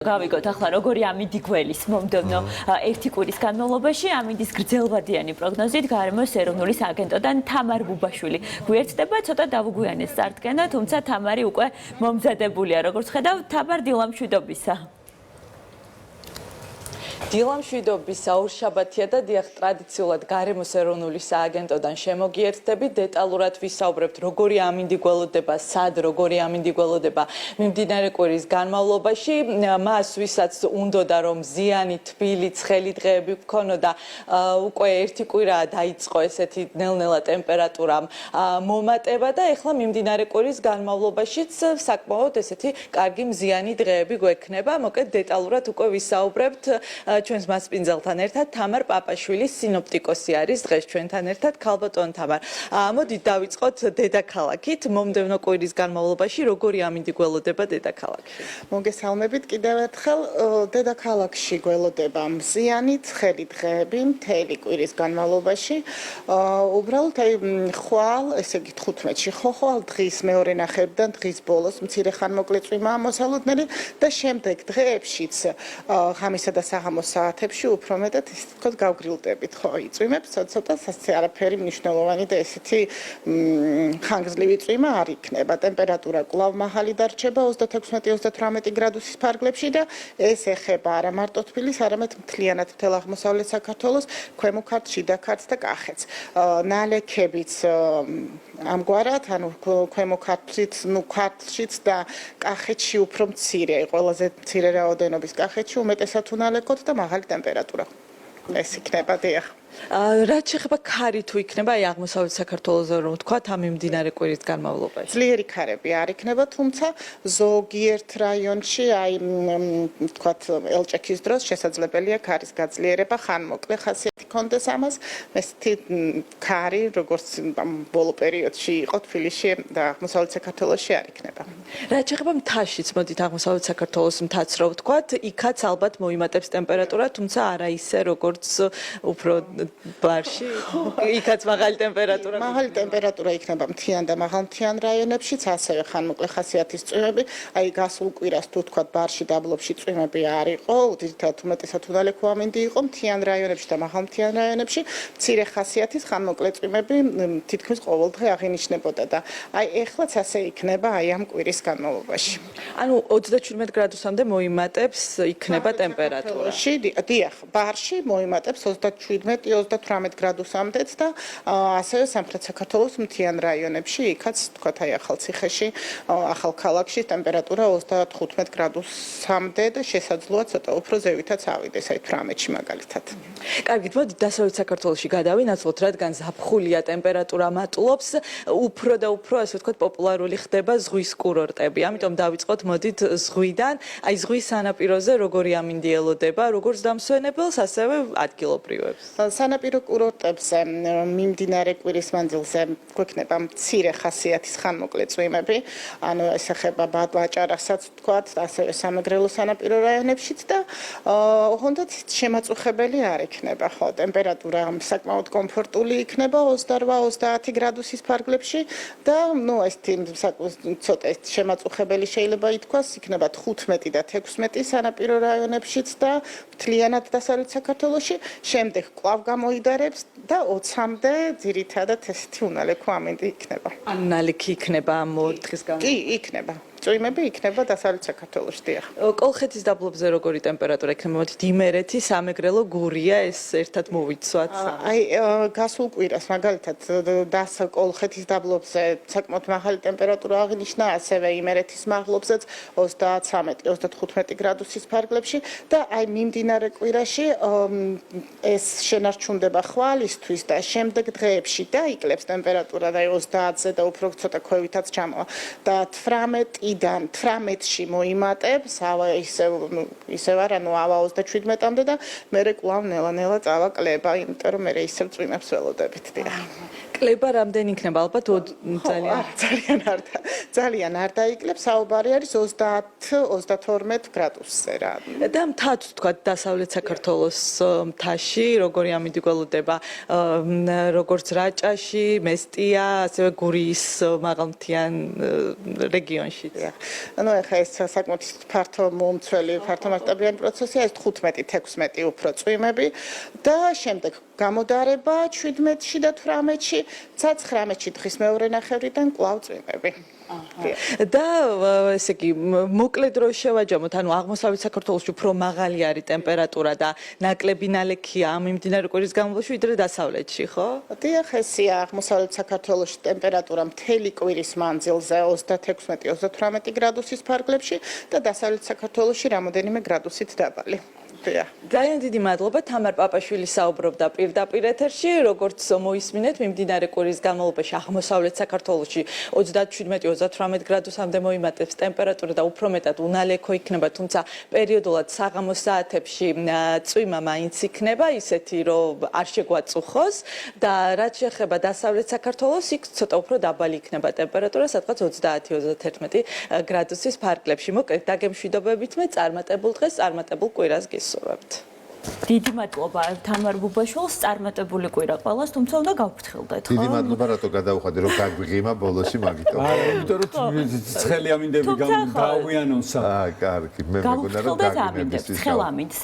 გავიგოთ ახლა როგორი ამინდი გველის მომდევნო ერთი კვირის განმავლობაში ამინდის გრძელვადიანი პროგნოზით გარემოს ეროვნული სააგენტოდან თამარ ბუბაშვილი გვერდდება ცოტა დავუგვიანეს წარდგენა თუმცა თამარი უკვე მომზადებულია როგორც ხედავ თამარ დილამშვიდობისა დილამშვიდობისა ორშაბათია და დიახ ტრადიციულად გარემოს ეროვნული სააგენტოდან შემოგიერთდებით დეტალურად ვისაუბრებთ როგორი ამინდი გველოდება სად როგორი ამინდი გველოდება მიმდინარე კვირის განმავლობაში მას ვისაც უნდოდა რომ ზიანი თბილი ცხელი დღეები გქონოდა უკვე ერთი კვირაა დაიწყო ესეთი ნელ-ნელა ტემპერატურამ მომატება და ეხლა მიმდინარე კვირის განმავლობაშიც საკმაოდ ესეთი კარგი მზიანი დღეები გვექნება მოკლედ დეტალურად უკვე ვისაუბრებთ ჩვენს მასპინძელთან ერთად თამარ პაპაშვილის სინოპტიკოსი არის დღეს ჩვენთან ერთად ქალბატონ თამარ. მოდით დავიწყოთ დედაქალაქით მომდევნო კვირის განმავლობაში როგორი ამინდი გველოდება დედაქალაქში. მოგესალმებით კიდევ ერთხელ დედაქალაქში გველოდება მზიანი ცხელი დღეები მთელი კვირის განმავლობაში. უბრალოდ აი ხვალ ესე იგი 15-ში ხვალ დღის მეორე ნახევრიდან დღის ბოლოს მცირე ხანმოკლე წვიმაა მოსალოდნელი და შემდეგ დღეებშიც ღამისა და საღამოს საათებში უფრო მეტად ისე თქოს გავგრილდებით ხო იწვიმებს ცოტა ასე არაფერი მნიშვნელოვანი და ესეთი ხანგრძლივი წვიმა არ იქნება ტემპერატურა კვლავ მაღალი დარჩება 36-38 გრადუსის ფარგლებში და ეს ეხება არა მარტო თბილისს არამედ მთლიანად მთელ აღმოსავლეთ საქართველოს ქვემო ქართლს შიდა ქართლს და კახეთს ნალექებიც ამგვარად ანუ ქვემო ქართლით ნუ ქართლშიც და კახეთში უფრო მცირე ყველაზე მცირე რაოდენობის კახეთში უმეტესად უნალექოთ და მაღალი ტემპერატურა ეს იქნება დიახ რაც შეეხება ქარი თუ იქნება აი აღმოსავლეთ საქართველოზე რომ ვთქვათ ამ მიმდინარე კვირის განმავლობაში ძლიერი ქარები არ იქნება თუმცა ზოგიერთ რაიონში აი ვთქვათ ელჭექის დროს შესაძლებელია ქარის გაძლიერება ხანმოკლე ხასიათი კონდეს ამას ესეთი ქარი როგორც ბოლო პერიოდში იყო თბილისში და აღმოსავლეთ საქართველოში არ იქნება რაც შეეხება მთაშიც მოდით აღმოსავლეთ საქართველოს მთაც რო ვთქვათ იქაც ალბათ მოიმატებს ტემპერატურა თუმცა არა ისე როგორც უფრო ბარში იქაც მაღალი ტემპერატურა იქნება მთიან და მაღალმთიან რაიონებშიც ასევე ხანმოკლე ხასიათის წვიმები აი გასულ კვირას თუ თქვათ ბარში დაბლობში წვიმები არ იყო ძირითადად უმეტესად უნალექო ამინდი იყო მთიან რაიონებში და მაღალმთიან რაიონებში მცირე ხასიათის ხანმოკლე წვიმები თითქმის ყოველდღე აღინიშნებოდა და აი ეხლაც ასე იქნება აი ამ კვირის განმავლობაში ანუ 37 გრადუსამდე მოიმატებს იქნება ტემპერატურა დიახ ბარში მოიმატებს 37-38 გრადუსამდეც და ასევე სამხრეთ საქართველოს მთიან რაიონებში იქაც თქვათ აი ახალციხეში ახალქალაქში ტემპერატურა 35 გრადუსამდე და შესაძლოა ცოტა უფრო ზევითაც ავიდეს აი 18-ში მაგალითად. კარგით, მოდით დასავლეთ საქართველოში გადავინაცვლოთ, რადგან ზაფხულია ტემპერატურა მატულობს, უფრო და უფრო ასე ვთქვათ პოპულარული ხდება ზღვის კურორტები. ამიტომ დავიწყოთ მოდით ზღვიდან, აი ზღვის სანაპიროზე როგორი ამინდი ელოდება, როგორც დამსვენებელს, ასევე ადგილობრივებს. სანაპირო კურორტებზე მიმდინარე კვირის მანძილზე გვექნება მცირე ხასიათის ხანმოკლე წვიმები, ანუ ეს ეხება ბადვაჭარასაც ვთქვათ, ასევე სამეგრელო სანაპირო რაიონებშიც და ოღონდ შემაწუხებელი არ იქნება, ხო, ტემპერატურა საკმაოდ კომფორტული იქნება 28-30 გრადუსის ფარგლებში და ნუ ეს ცოტა შემაწუხებელი შეიძლება ითქვას, იქნება 15 და 16 სანაპირო რაიონებშიც და მთლიანად დასავლეთ საქართველოში, შემდეგ კვლავ გამოიდარებს და 20-მდე ძირითადად ესეთი უნალექო ამინდი იქნება. ან ნალექი იქნება ამ დღის გამო? კი, იქნება. წვიმები იქნება დასავლეთ საქართველოში დიახ. კოლხეთის დაბლობზე როგორი ტემპერატურა იქნება? მოდით იმერეთი, სამეგრელო, გურია ეს ერთად მოვიცვათ. აი გასულ კვირას მაგალითად კოლხეთის დაბლობზე საკმაოდ მაღალი ტემპერატურა აღინიშნა, ასევე იმერეთის მაღლობზეც 33-35 გრადუსის ფარგლებში და აი მიმდინარე კვირაში ეს შენარჩუნდება ხვალისთვის და შემდეგ დღეებში დაიკლებს ტემპერატურა და 30-ზე და უფრო ცოტა ქვევითაც ჩამოვა და 18-დან 18-ში მოიმატებს ავა ისევ არა ნუ ავა 37-მდე და მერე კვლავ ნელა-ნელა წავა კლება, იმიტომ რომ მერე ისევ წვიმებს ველოდებით დიახ. კლება რამდენი იქნება ალბათ ძალიან ძალიან არ დაიკლებს, საუბარი არის 30-32 გრადუსზე რა. და მთაც თქვა დასავლეთ საქართველოს მთაში როგორი ამინდი გველოდება როგორც რაჭაში, მესტია, ასევე გურიის მაღალმთიან რეგიონში. ანუ ეხლა ეს საკმაოდ ფართო მომცველი, ფართომასშტაბიანი პროცესია, ეს 15-16 უფრო წვიმები და შემდეგ გამოდარება 17-ში და 18-ში, 19-ში დღის მეორე ნახევრიდან კვლავ წვიმები. და ესე იგი მოკლედ რო შევაჯამოთ, ანუ აღმოსავლეთ საქართველოში უფრო მაღალი არის ტემპერატურა და ნაკლები ნალექია ამ მიმდინარე კვირის განმავლობაში ვიდრე დასავლეთში, ხო? დიახ, ესია აღმოსავლეთ საქართველოში ტემპერატურა მთელი კვირის მანძილზე 36-38 გრადუსის ფარგლებში და დასავლეთ საქართველოში რამოდენიმე გრადუსით დაბალი. ძალიან დიდი მადლობა თამარ პაპაშვილი საუბრობდა პირდაპირ ეთერში, როგორც მოისმინეთ, მიმდინარე კვირის განმავლობაში აღმოსავლეთ საქართველოში 37-38 გრადუსამდე მოიმატებს ტემპერატურა და უფრო მეტად უნალექო იქნება, თუმცა პერიოდულად საღამოს საათებში წვიმა მაინც იქნება, ისეთი რომ არ შეგვაწუხოს და რაც შეეხება დასავლეთ საქართველოს, იქ ცოტა უფრო დაბალი იქნება ტემპერატურა, სადღაც 30-31 გრადუსის ფარგლებში. მოკლედ დაგემშვიდობებით მე წარმატებულ დღეს, წარმატებულ კვირას გისურვებთ. დიდი მადლობა თამარ ბუბაშვილს, წარმატებული კვირა ყველას, თუმცა უნდა გავფრთხილდეთ, ხო? დიდი მადლობა რატო გადავხადე რომ გაგვიღიმა ბოლოსი მაგითო. არა, იმიტომ რომ ცხელი ამინდები გავუიანონსა. კარგი, მე მეგონა რომ გავფრთხილდეთ ამინდებს, ცხელ ამინდს.